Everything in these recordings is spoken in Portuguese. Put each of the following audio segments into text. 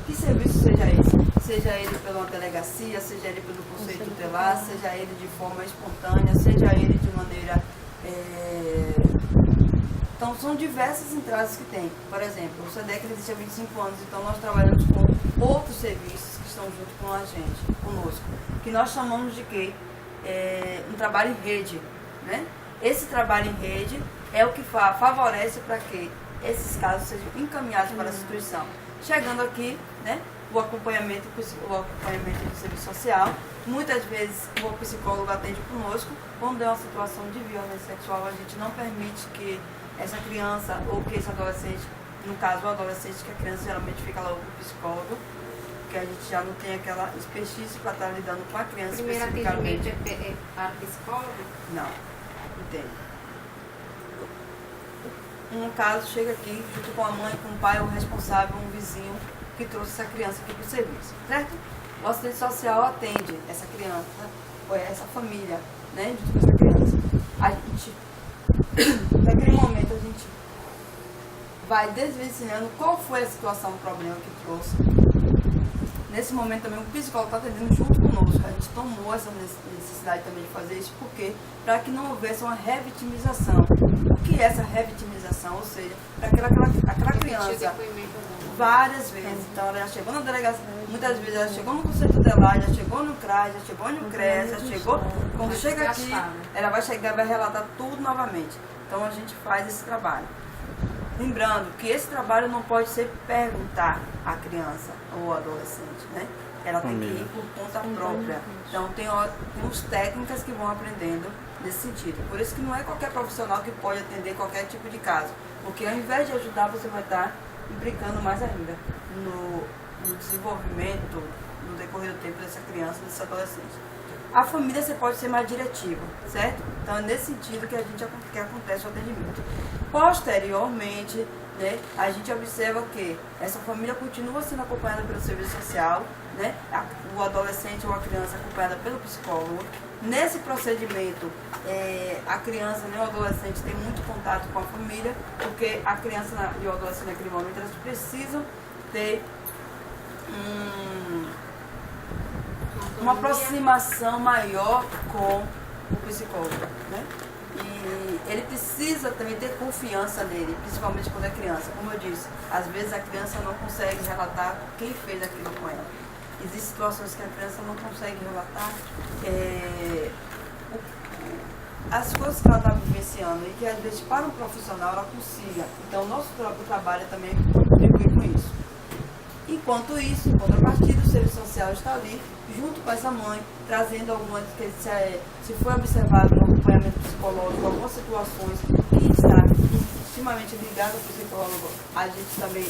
Que serviço seja esse? Seja ele pela delegacia, seja ele pelo conselho tutelar, seja ele de forma espontânea, seja ele de maneira... Então, são diversas entradas que tem. Por exemplo, o SEDEC existe há 25 anos, então nós trabalhamos com outros serviços que estão junto com a gente, conosco, que nós chamamos de quê? Um trabalho em rede, né? Esse trabalho em rede é o que favorece para que esses casos sejam encaminhados para a instituição. Chegando aqui, né, o acompanhamento do serviço social, muitas vezes o psicólogo atende conosco, quando é uma situação de violência sexual, a gente não permite que essa criança ou que esse adolescente, no caso o adolescente, que a criança geralmente fica logo com o psicólogo, que a gente já não tem aquela expertise para estar lidando com a criança especificamente. Primeiro atendimento é para psicólogo? Não, entende. Um caso chega aqui, junto com a mãe, com o pai, o responsável, um vizinho que trouxe essa criança aqui para o serviço, certo? O assistente social atende essa criança, ou essa família, né, junto com essa criança. A gente, naquele momento, a gente vai desvencilhando qual foi a situação, o problema que trouxe. Nesse momento também o psicólogo está atendendo junto conosco. A gente tomou essa necessidade também de fazer isso, porque para que não houvesse uma revitimização. O que é essa revitimização? Ou seja, para aquela criança várias vezes. Então ela já chegou na delegacia, muitas vezes ela chegou no conselho tutelar, já chegou no CRAS, já chegou no CRES, já chegou. Quando chega aqui, ela vai chegar e vai relatar tudo novamente. Então a gente faz esse trabalho. Lembrando que esse trabalho não pode ser perguntar à criança ou adolescente, né? Ela tem que ir por conta própria. Então tem uns técnicas que vão aprendendo nesse sentido. Por isso que não é qualquer profissional que pode atender qualquer tipo de caso. Porque ao invés de ajudar, você vai estar implicando mais ainda no desenvolvimento, no decorrer do tempo dessa criança, desse adolescente. A família você pode ser mais diretiva, certo? Então é nesse sentido que acontece o atendimento. Posteriormente, né, a gente observa que essa família continua sendo acompanhada pelo serviço social, né, o adolescente ou a criança acompanhada pelo psicólogo. Nesse procedimento, a criança e o adolescente tem muito contato com a família, porque a criança e o adolescente naquele momento elas precisam ter uma aproximação maior com o psicólogo, né? E ele precisa também ter confiança nele, principalmente quando é criança. Como eu disse, às vezes a criança não consegue relatar quem fez aquilo com ela. Existem situações que a criança não consegue relatar as coisas que ela está vivenciando e que às vezes para um profissional ela consiga. Então o nosso próprio trabalho também contribui com isso. Enquanto isso, em contrapartida, o serviço social está ali, junto com essa mãe, trazendo algumas, que se for observado no acompanhamento psicológico, algumas situações que está extremamente ligado ao psicólogo, a gente também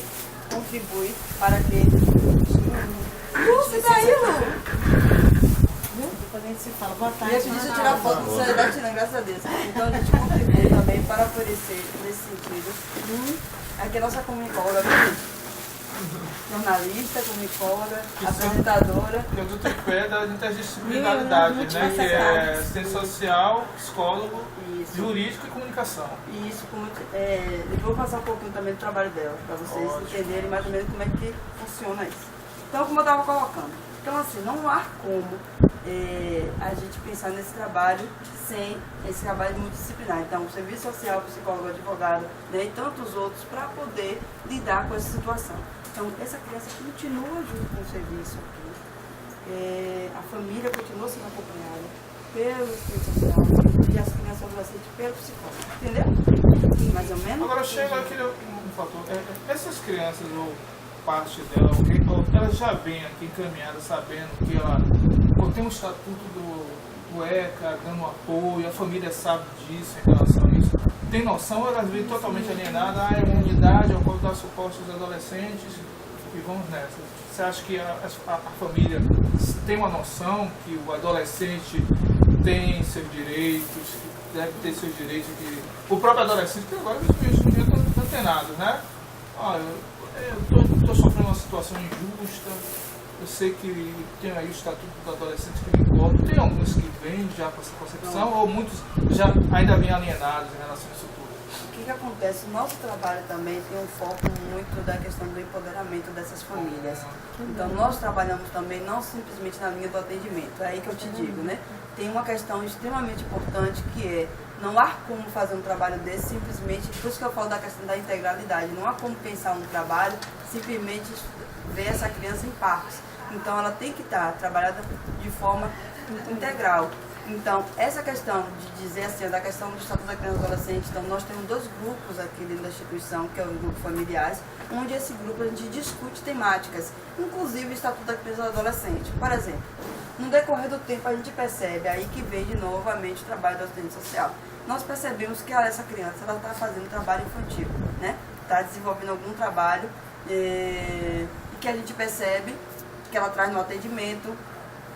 contribui para que... Você tá aí, Lu? Depois a gente se fala. Boa tarde. E eu pedi tirar foto do Soledade, graças a Deus. Então a gente contribui também para oferecer nesse sentido. Aqui é a nossa comunicóloga, jornalista, comunicóloga, apresentadora. Que é do tripé da interdisciplinaridade, né? Que é assistente social, psicólogo, jurídico e comunicação. E isso, eu vou passar um pouquinho também do trabalho dela, para vocês entenderem mais ou menos como é que funciona isso. Então, como eu estava colocando, então assim, não há como a gente pensar nesse trabalho sem esse trabalho multidisciplinar. Então, o serviço social, psicólogo, advogado, né, e tantos outros para poder lidar com essa situação. Então, essa criança continua junto com o serviço aqui, a família continua sendo acompanhada pelo serviço social e as crianças e adolescentes pelo psicólogo. Entendeu? Mais ou menos? Agora, chega aqui um fator. Essas crianças, ou parte dela, elas já vêm aqui encaminhadas sabendo que ela tem um estatuto do ECA, dando apoio, a família sabe disso em relação a isso. Tem noção, elas vêm totalmente alienadas, é uma unidade ao qual dá suporte aos adolescentes e vamos nessa. Você acha que a família tem uma noção que o adolescente tem seus direitos, que deve ter seus direitos, que o próprio adolescente, que agora os meus estão antenados, né? Eu estou sofrendo uma situação injusta, eu sei que tem aí o estatuto do adolescente que me importa, tem alguns que vêm já com essa concepção, ou muitos já ainda vêm alienados em relação a isso tudo? o que acontece? O nosso trabalho também tem um foco muito da questão do empoderamento dessas famílias. Então, nós trabalhamos também não simplesmente na linha do atendimento, é aí que eu te digo, né? Tem uma questão extremamente importante que é, não há como fazer um trabalho desse simplesmente, por isso que eu falo da questão da integralidade, não há como pensar um trabalho simplesmente ver essa criança em partes. Então, ela tem que estar trabalhada de forma integral. Então, essa questão de dizer assim, da questão do Estatuto da Criança e Adolescente, então nós temos 2 grupos aqui dentro da instituição, que é o grupo familiares, onde esse grupo a gente discute temáticas, inclusive o Estatuto da Criança e Adolescente. Por exemplo, no decorrer do tempo a gente percebe, aí que vem de novamente o trabalho do assistente social. Nós percebemos que essa criança está fazendo trabalho infantil, né? Está desenvolvendo algum trabalho e que a gente percebe que ela traz no atendimento,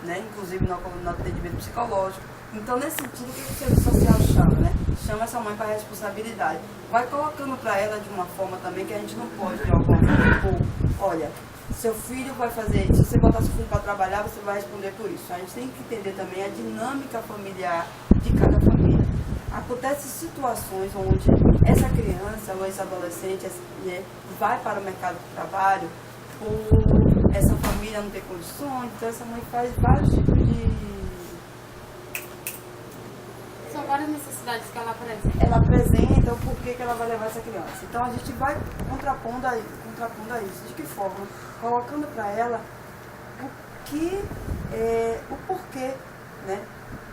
né? Inclusive no atendimento psicológico. Então, nesse sentido, o que o serviço social chama, né? Chama essa mãe para a responsabilidade. Vai colocando para ela de uma forma também que a gente não pode, de alguma forma, olha, seu filho vai fazer isso, se você botar seu filho para trabalhar, você vai responder por isso. A gente tem que entender também a dinâmica familiar de cada família. Acontecem situações onde essa criança ou esse adolescente vai para o mercado de trabalho por essa família não ter condições, então essa mãe faz vários tipos de... São várias necessidades que ela apresenta. Ela apresenta o porquê que ela vai levar essa criança. Então a gente vai contrapondo a isso. De que forma? Colocando para ela o porquê, né?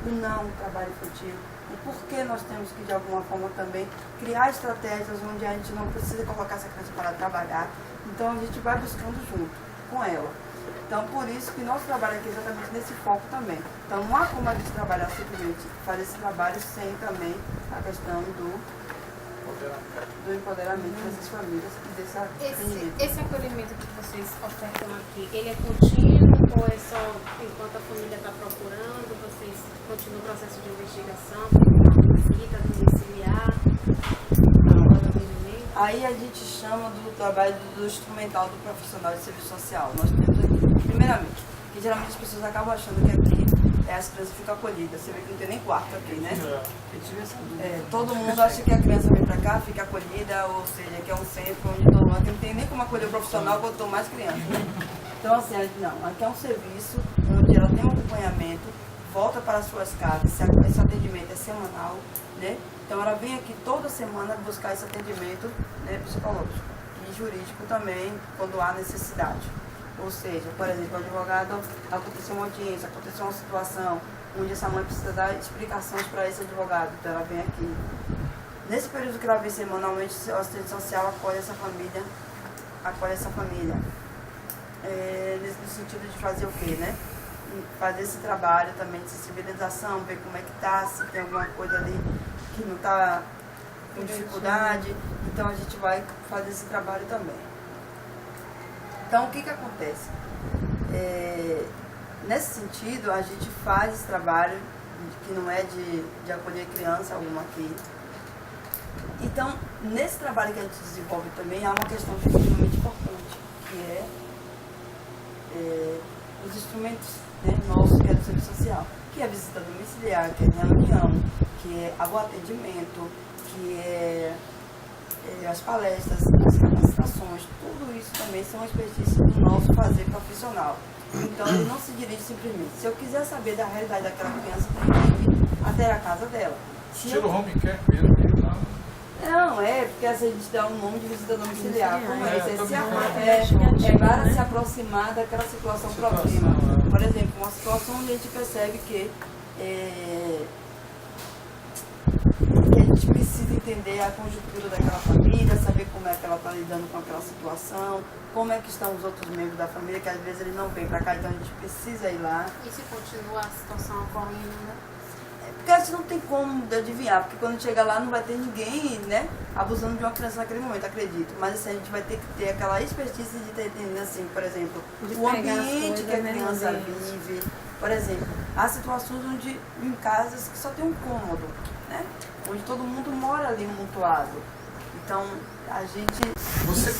O não trabalho infantil. O porquê nós temos que, de alguma forma, também criar estratégias onde a gente não precisa colocar essa criança para trabalhar. Então a gente vai buscando junto com ela. Então, por isso que nosso trabalho aqui é exatamente nesse foco também. Então, não há como a gente trabalhar simplesmente, fazer esse trabalho sem também a questão do empoderamento dessas famílias e desse atendimento. Esse acolhimento que vocês ofertam aqui, ele é contínuo ou é só enquanto a família está procurando, vocês continuam o processo de investigação, uma visita domiciliar? Aí a gente chama do trabalho do instrumental do profissional de serviço social. Nós temos aqui, primeiramente, que geralmente as pessoas acabam achando que aqui as crianças ficam acolhidas. Você vê que não tem nem quarto aqui, né? Todo mundo acha que a criança vem pra cá, fica acolhida, ou seja, que é um centro onde não tem nem como acolher o profissional quanto mais criança. Então, assim, não, aqui é um serviço onde ela tem um acompanhamento, volta para as suas casas, esse atendimento é semanal, né? Então ela vem aqui toda semana buscar esse atendimento, né, psicológico e jurídico também, quando há necessidade. Ou seja, por exemplo, o advogado, aconteceu uma audiência, aconteceu uma situação onde essa mãe precisa dar explicações para esse advogado, então ela vem aqui. Nesse período que ela vem semanalmente, o assistente social acolhe essa família, no sentido de fazer o quê, né? Fazer esse trabalho também de sensibilização, ver como é que está, se tem alguma coisa ali que não está com dificuldade, então a gente vai fazer esse trabalho também. Então, o que acontece? Nesse sentido, a gente faz esse trabalho, que não é de acolher criança alguma aqui. Então, nesse trabalho que a gente desenvolve também, há uma questão extremamente importante, que é os instrumentos, né, nossos, que é do serviço social, que é a visita domiciliar, que é a reunião, que é o atendimento, que é as palestras, as capacitações, tudo isso também são expertise do nosso fazer profissional. Então, ele não se dirige simplesmente. Se eu quiser saber da realidade daquela criança, eu tenho que ir até a casa dela. Estilo home care mesmo, não, porque a gente dá um nome de visita domiciliar. Como é isso? É para se aproximar daquela situação problema. Por exemplo, uma situação onde a gente percebe que a gente precisa entender a conjuntura daquela família, saber como é que ela está lidando com aquela situação, como é que estão os outros membros da família, que às vezes eles não vêm para cá, então a gente precisa ir lá. E se continua a situação ocorrendo, né? Porque a gente não tem como adivinhar, porque quando chega lá não vai ter ninguém, né, abusando de uma criança naquele momento, acredito. Mas assim, a gente vai ter que ter aquela expertise de ter entendido, assim, por exemplo, o ambiente que a criança vive. Por exemplo, há situações onde, em casas que só tem um cômodo, né, onde todo mundo mora ali amontoado. Então, a gente...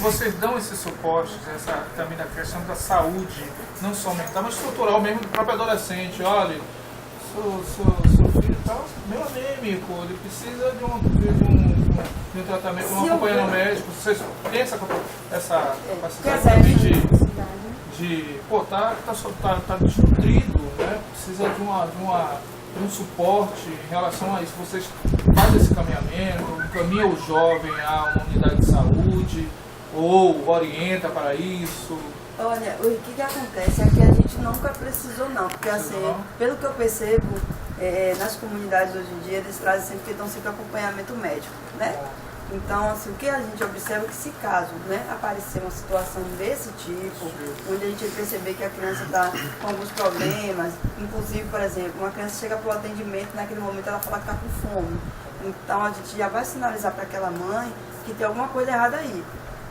Vocês dão esse suporte, também da questão da saúde, não só mental, mas estrutural mesmo do próprio adolescente. Olha, seu filho tá meio anêmico, ele precisa de um tratamento, de um acompanhamento médico. Vocês têm essa capacidade também tá desnutrido, né? Precisa de um suporte em relação a isso. Vocês fazem esse caminhamento, encaminham o jovem a uma unidade de saúde ou orienta para isso? Olha, o que acontece é que a gente nunca precisou não, porque assim, pelo que eu percebo, nas comunidades hoje em dia, eles trazem sempre, que dão sempre acompanhamento médico, né? Então, assim, o que a gente observa é que se caso, né, aparecer uma situação desse tipo, onde a gente perceber que a criança está com alguns problemas, inclusive, por exemplo, uma criança chega para o atendimento, naquele momento ela fala que está com fome. Então, a gente já vai sinalizar para aquela mãe que tem alguma coisa errada aí,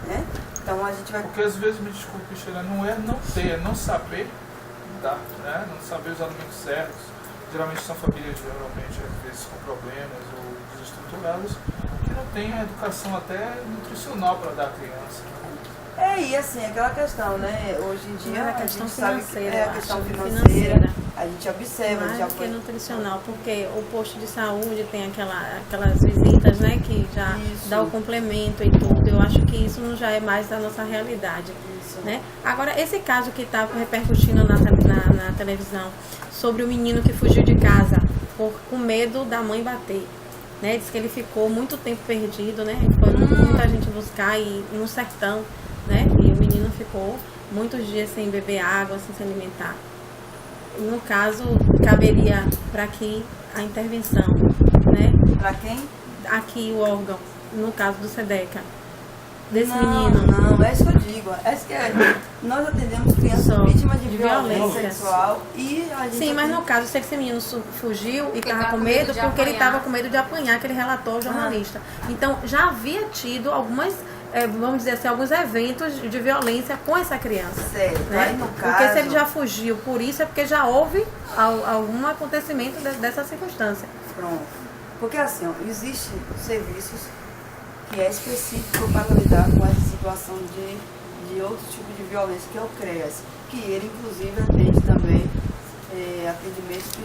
né? Então, a gente vai... Porque às vezes, me desculpe, Sheila, não é não ter, é não saber dar, né? Não saber os alimentos certos. Geralmente são famílias, às vezes, com problemas ou desestruturadas, que não têm a educação até nutricional para dar à criança. E assim, aquela questão, né? Hoje em dia a gente sabe que é a questão financeira. A gente observa, mais que nutricional, porque o posto de saúde tem aquelas visitas, né, que já dá o complemento e tudo. Eu acho que isso não já é mais da nossa realidade, né? Agora, esse caso que está repercutindo na televisão sobre o menino que fugiu de casa com medo da mãe bater, né? Diz que ele ficou muito tempo perdido, né? Foi muita gente buscar e no sertão, né? E o menino ficou muitos dias sem beber água, sem se alimentar. No caso, caberia para aqui a intervenção, né? Para quem? Aqui o órgão, no caso do SEDECA, desse menino. Não, é isso que eu digo. Nós atendemos crianças vítimas de violência sexual e a gente... Sim, mas no caso, sei que esse menino fugiu e estava com medo porque ele estava com medo de apanhar, que ele relatou ao jornalista. Então, já havia tido algumas... vamos dizer assim, alguns eventos de violência com essa criança. Certo. Né? Aí, no porque caso... se ele já fugiu por isso, é porque já houve algum acontecimento dessa circunstância. Pronto. Porque assim, ó, existem serviços que é específico para lidar com essa situação de outro tipo de violência, que é o CREAS, que ele inclusive atende também atendimento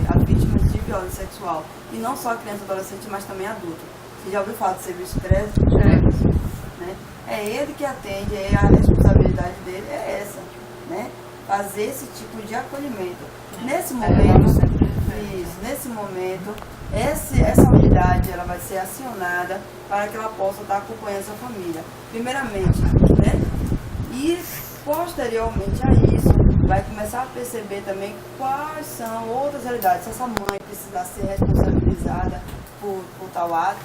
a vítimas de violência sexual. E não só a criança e adolescente, mas também adulto. Você já ouviu falar do serviço CREAS? Né? É ele que atende, a responsabilidade dele é essa, né? Fazer esse tipo de acolhimento. Nesse momento, essa unidade ela vai ser acionada para que ela possa estar acompanhando essa família. Primeiramente, né? E posteriormente a isso, vai começar a perceber também quais são outras realidades. Se essa mãe precisar ser responsabilizada por tal ato,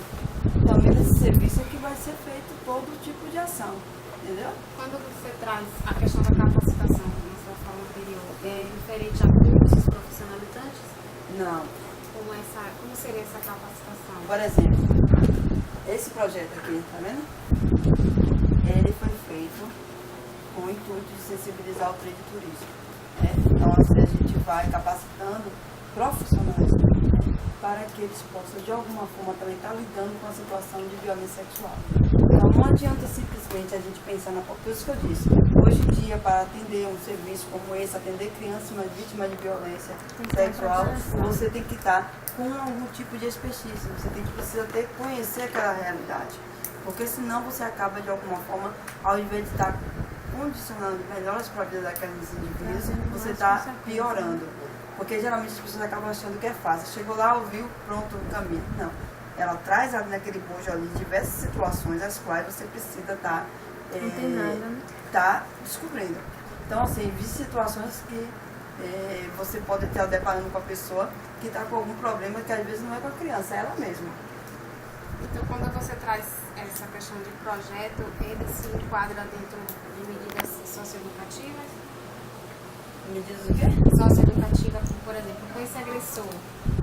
também nesse serviço é que vai ser feito todo tipo de ação, entendeu? Quando você traz a questão da capacitação, como você falou anterior, é referente a cursos profissionalizantes? Não. Como seria essa capacitação? Por exemplo, esse projeto aqui, tá vendo? Ele foi feito com o intuito de sensibilizar o trade turístico, né? Então, assim, a gente vai capacitando profissionais, né? Para que eles possam, de alguma forma, também estar lidando com a situação de violência sexual. Então, não adianta simplesmente a gente pensar na... Por isso que eu disse, hoje em dia, para atender um serviço como esse, atender crianças vítimas de violência sexual, você tem que estar com algum tipo de expertise, você precisa conhecer aquela realidade. Porque senão você acaba, de alguma forma, ao invés de estar condicionando melhores para a vida daqueles indivíduos, você está piorando. Porque geralmente as pessoas acabam achando que é fácil. Chegou lá, ouviu, pronto, o caminho. Não. Ela traz ali naquele bojo ali diversas situações as quais você precisa estar descobrindo. Então, assim, existem situações que você pode estar deparando com a pessoa que está com algum problema que às vezes não é com a criança, é ela mesma. Então, quando você traz essa questão de projeto, ele se enquadra dentro de medidas socioeducativas? Medidas o quê? Socioeducativa, por exemplo, com esse agressor,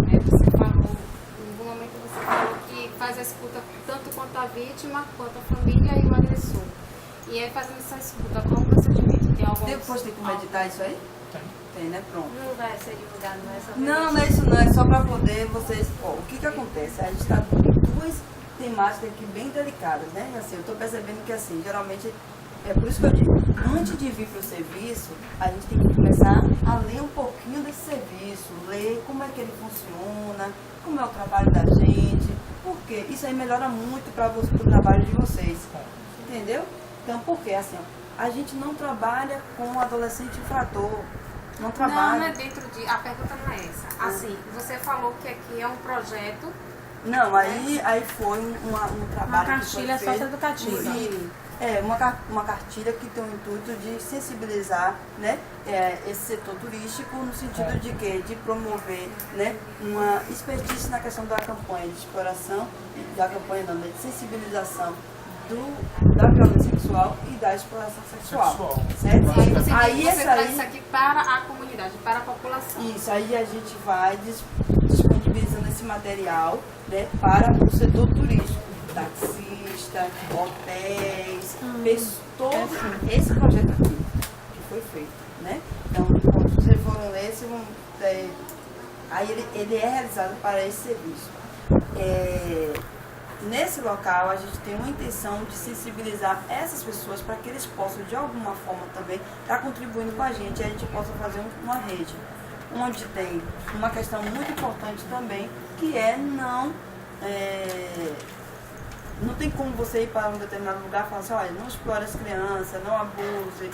né? Você falou, em algum momento você falou que faz a escuta tanto quanto a vítima, quanto a família e o agressor. E aí fazendo essa escuta, qual o procedimento? Depois tem que meditar isso aí? Tem, né? Pronto. Não vai ser divulgado, não é só não é isso não, é só para poder vocês... o que acontece? A gente está com duas temáticas aqui bem delicadas, né? Assim, eu estou percebendo que, assim, geralmente É por isso que eu digo, antes de vir para o serviço, a gente tem que começar a ler um pouquinho desse serviço, ler como é que ele funciona, como é o trabalho da gente, porque isso aí melhora muito para o trabalho de vocês, entendeu? Então, por quê? Assim, ó, a gente não trabalha com adolescente infrator, não trabalha... Não é dentro de... A pergunta não é essa. Assim, você falou que aqui é um projeto... Não, aí foi um trabalho... Uma cartilha socioeducativa. Uma cartilha que tem o intuito de sensibilizar, né, esse setor turístico no sentido de quê? De promover, né, uma expertise na questão da campanha de exploração, da campanha não, de sensibilização da violência sexual e da exploração sexual. Certo? Aí você Aí traz isso aqui para a comunidade, para a população. Isso, aí a gente vai disponibilizando esse material, né, para o setor turístico, taxista, hotéis, todo esse projeto aqui que foi feito, né? Então, quando vocês forem ler, aí ele é realizado para esse serviço. Nesse local, a gente tem uma intenção de sensibilizar essas pessoas para que eles possam, de alguma forma também, estar contribuindo com a gente e a gente possa fazer uma rede, onde tem uma questão muito importante também, que é não tem como você ir para um determinado lugar e falar assim, olha, não explore as crianças, não abuse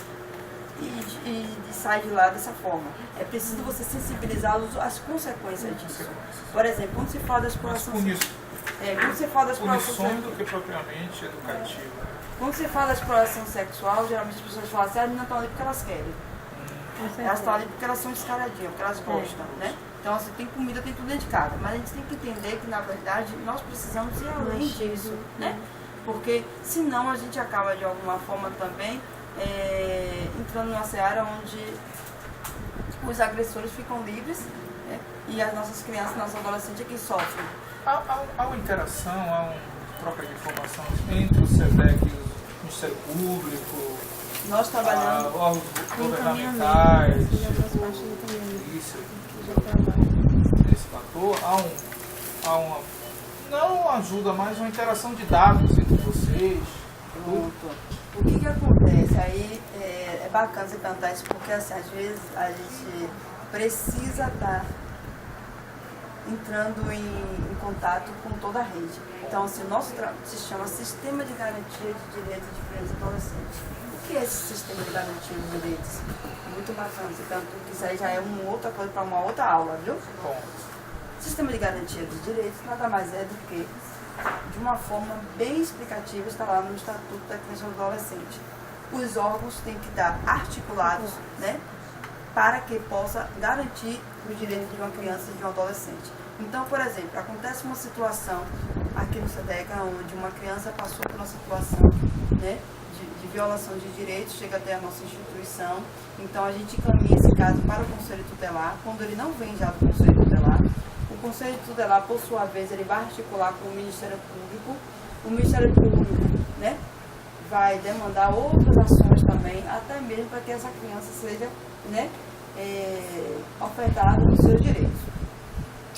e sai de lá dessa forma. É preciso você sensibilizá-los às consequências disso. Por exemplo, quando se fala da exploração quando você fala da exploração punições do que propriamente educativa. Quando você fala da exploração sexual, geralmente as pessoas falam assim, as meninas estão ali porque elas querem. Elas estão ali porque elas são descaradinhas, porque elas gostam, né? Então, assim, tem comida, tem tudo dentro de casa. Mas a gente tem que entender que, na verdade, nós precisamos ir além disso, né? Porque, senão, a gente acaba, de alguma forma, também entrando numa seara onde os agressores ficam livres, né? E as nossas crianças, nossos adolescentes é que sofrem. Há uma interação, há uma troca de informação entre o SEDEC e o Ministério Público, nós trabalhamos órgãos governamentais, isso, nesse fator, há uma, não ajuda, mas uma interação de dados entre vocês. O que acontece? Aí é bacana você cantar isso, porque assim, às vezes a gente precisa estar entrando em contato com toda a rede. Então, assim, o nosso se chama Sistema de Garantia de Direitos de Crianças e Adolescentes. O que é esse Sistema de Garantia de Direitos? Muito bacana, tanto que isso aí já é uma outra coisa para uma outra aula, viu? Bom. Sistema de Garantia dos Direitos nada mais é do que, de uma forma bem explicativa, está lá no Estatuto da Criança e do Adolescente. Os órgãos têm que estar articulados, né, para que possa garantir os direitos de uma criança e de um adolescente. Então, por exemplo, acontece uma situação aqui no SEDEC, onde uma criança passou por uma situação, né, de violação de direitos, chega até a nossa instituição, então a gente encaminha esse caso para o Conselho Tutelar. Quando ele não vem já do Conselho Tutelar, o Conselho Tutelar, por sua vez, ele vai articular com o Ministério Público. O Ministério Público, né, vai demandar outras ações também, até mesmo para que essa criança seja, né, ofertada nos seus direitos.